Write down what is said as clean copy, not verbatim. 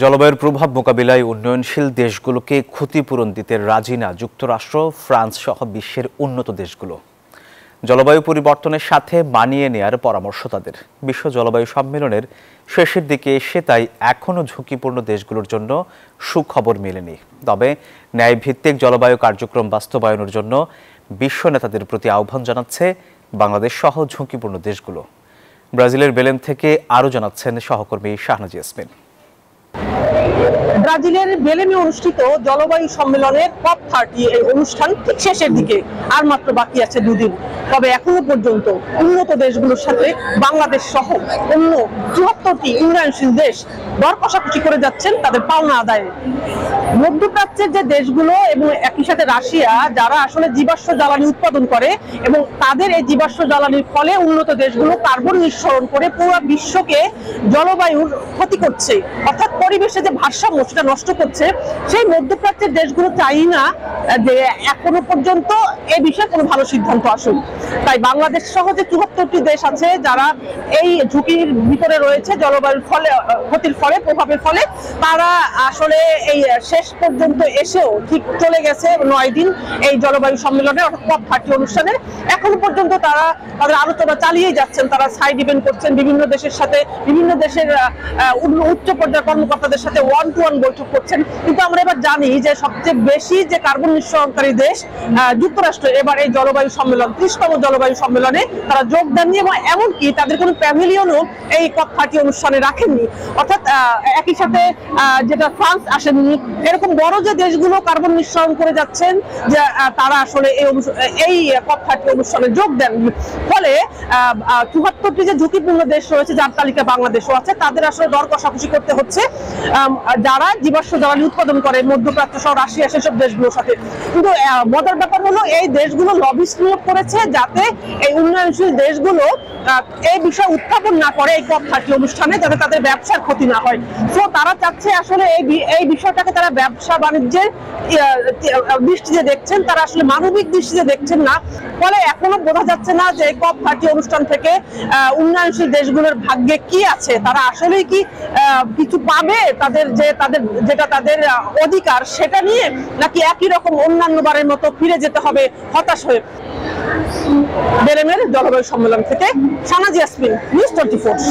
জলবায়ুর প্রভাব মোকাবিলায় উন্নয়নশীল দেশগুলোকে ক্ষতিপূরণ দিতে রাজি না যুক্তরাষ্ট্র, ফ্রান্স সহ বিশ্বের উন্নত দেশগুলো। জলবায়ু পরিবর্তনের সাথে মানিয়ে নেয়ার পরামর্শ তাদের। বিশ্ব জলবায়ু সম্মেলনের শেষের দিকে এসে তাই এখনও ঝুঁকিপূর্ণ দেশগুলোর জন্য সুখবর মেলেনি। তবে ন্যায়ভিত্তিক জলবায়ু কার্যক্রম বাস্তবায়নের জন্য বিশ্ব নেতাদের প্রতি আহ্বান জানাচ্ছে বাংলাদেশ সহ ঝুঁকিপূর্ণ দেশগুলো। ব্রাজিলের বেলেন থেকে আরও জানাচ্ছেন সহকর্মী শাহনাজ ইয়াসমিন। ব্রাজিলের বেলেমে অনুষ্ঠিত জলবায়ু সম্মেলনের COP30 এই অনুষ্ঠান ঠিক শেষের দিকে, আর মাত্র বাকি আছে দুদিন। তবে এখনো পর্যন্ত উন্নত দেশগুলোর সাথে বাংলাদেশ সহ অন্য ৭৪টি উন্নয়নশীল দেশ দর কষাকষি করে যাচ্ছেন তাদের পাওনা আদায়ে। মধ্যপ্রাচ্যের যে দেশগুলো এবং একই সাথে রাশিয়া, যারা আসলে জীবাশ্ম জ্বালানি উৎপাদন করে এবং তাদের এই জীবাশ্ম জ্বালানির ফলে উন্নত দেশগুলো কার্বন নিঃসরণ করে পুরো বিশ্বকে জলবায়ুর ক্ষতি করছে, অর্থাৎ পরিবেশে যে ভারসাম্য সেটা নষ্ট করছে। সেই মধ্যপ্রাচ্যের দেশগুলো চাই না যে এখনো পর্যন্ত এই বিষয়ে কোনো ভালো সিদ্ধান্ত আসুক। তাই বাংলাদেশ সহ যে ৭৪টি দেশ আছে যারা এই ঝুঁকির ভিতরে রয়েছে জলবায়ুর ফলে ক্ষতির ফলে প্রভাবের ফলে, তারা আসলে এই শেষ পর্যন্ত এসেও ঠিক চলে গেছে ৯ দিন এই জলবায়ু সম্মেলনে অর্থাৎ COP30 অনুষ্ঠানে। এখনো পর্যন্ত তারা তাদের আলোচনা চালিয়েই যাচ্ছেন। তারা সাইড ইভেন্ট করছেন বিভিন্ন দেশের সাথে, বিভিন্ন দেশের উচ্চ পর্যায়ের কর্মকর্তাদের সাথে ওয়ান টু ওয়ান বৈঠক করছেন। কিন্তু আমরা এবার জানি যে সবচেয়ে বেশি যে কার্বন নিঃসরণকারী দেশ যুক্তরাষ্ট্র এবার এই জলবায়ু সম্মেলন ৩০তম জলবায়ু সম্মেলনে তারা যোগ দেননি এবং এমনকি তাদের কোনো প্যাভিলিয়নও এই COP30 অনুষ্ঠানে রাখেননি। অর্থাৎ একই সাথে যেটা ফ্রান্স আসেননি, এরকম বড় যে দেশগুলো কার্বন নিঃসরণ করে যাচ্ছেন যে তারা আসলে এই COP30 অনুষ্ঠানে যোগ দেননি। ফলে ৭৪টি যে ঝুঁকিপূর্ণ দেশ রয়েছে, যার তালিকা বাংলাদেশও আছে, তাদের আসলে দর কষাকষি করতে হচ্ছে যারা জীবাশ্ম জ্বালানি উৎপাদন করে মধ্যপ্রাচ্য সহ রাশিয়া সেসব দেশগুলোর সাথে। কিন্তু মজার ব্যাপার হলো এই দেশগুলো লবিস্ট নিয়োগ করেছে যাতে এই উন্নয়নশীল দেশগুলো এই বিষয় উত্থাপন না করে এই COP30 অনুষ্ঠানে, যাতে তাদের ব্যবসার ক্ষতি না হয়। তো তারা চাচ্ছে আসলে এই বিষয়টাকে তারা ব্যবসা বাণিজ্যের দৃষ্টিতে দেখছেন, তারা আসলে মানবিক দৃষ্টিতে দেখছেন না। ফলে এখনো বোঝা যাচ্ছে না যে COP30 অনুষ্ঠান থেকে উন্নয়নশীল দেশগুলোর ভাগ্যে কি আছে, তারা আসলেই কি কিছু পাবে, যেটা তাদের অধিকার সেটা নিয়ে, নাকি একই রকম অন্যান্য বারের মতো ফিরে যেতে হবে হতাশ হয়ে। বেলেমের জলবায়ু সম্মেলন থেকে শাহনাজ ইয়াসমিন, নিউজ 24।